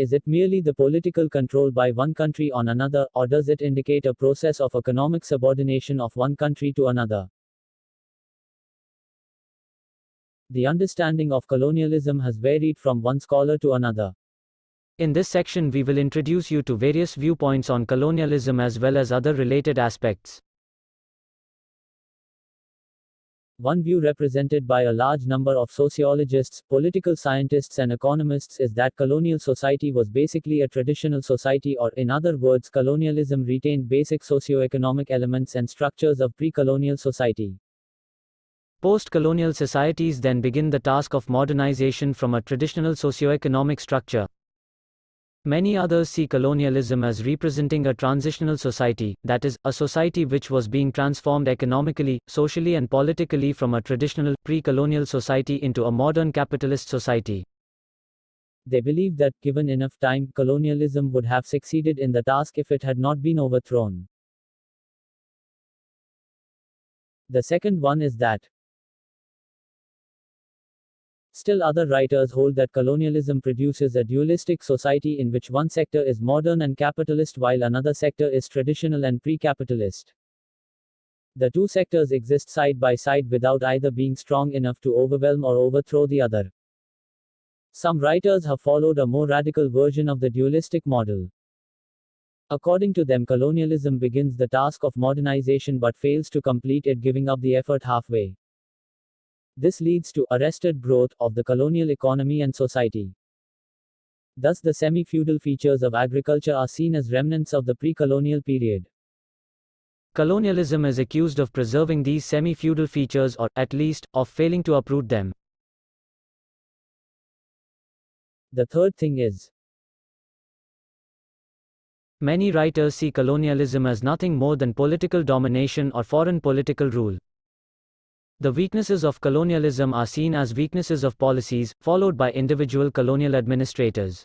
Is it merely the political control by one country on another, or does it indicate a process of economic subordination of one country to another? The understanding of colonialism has varied from one scholar to another. In this section, we will introduce you to various viewpoints on colonialism as well as other related aspects. One view represented by a large number of sociologists, political scientists and economists is that colonial society was basically a traditional society, or in other words, colonialism retained basic socio-economic elements and structures of pre-colonial society. Post-colonial societies then begin the task of modernization from a traditional socio-economic structure. Many others see colonialism as representing a transitional society, that is, a society which was being transformed economically, socially and politically from a traditional, pre-colonial society into a modern capitalist society. They believe that, given enough time, colonialism would have succeeded in the task if it had not been overthrown. The second one is that still other writers hold that colonialism produces a dualistic society in which one sector is modern and capitalist while another sector is traditional and pre-capitalist. The two sectors exist side by side without either being strong enough to overwhelm or overthrow the other. Some writers have followed a more radical version of the dualistic model. According to them, colonialism begins the task of modernization but fails to complete it, giving up the effort halfway. This leads to arrested growth of the colonial economy and society. Thus, the semi-feudal features of agriculture are seen as remnants of the pre-colonial period. Colonialism is accused of preserving these semi-feudal features, or, at least, of failing to uproot them. The third thing is, many writers see colonialism as nothing more than political domination or foreign political rule. The weaknesses of colonialism are seen as weaknesses of policies, followed by individual colonial administrators.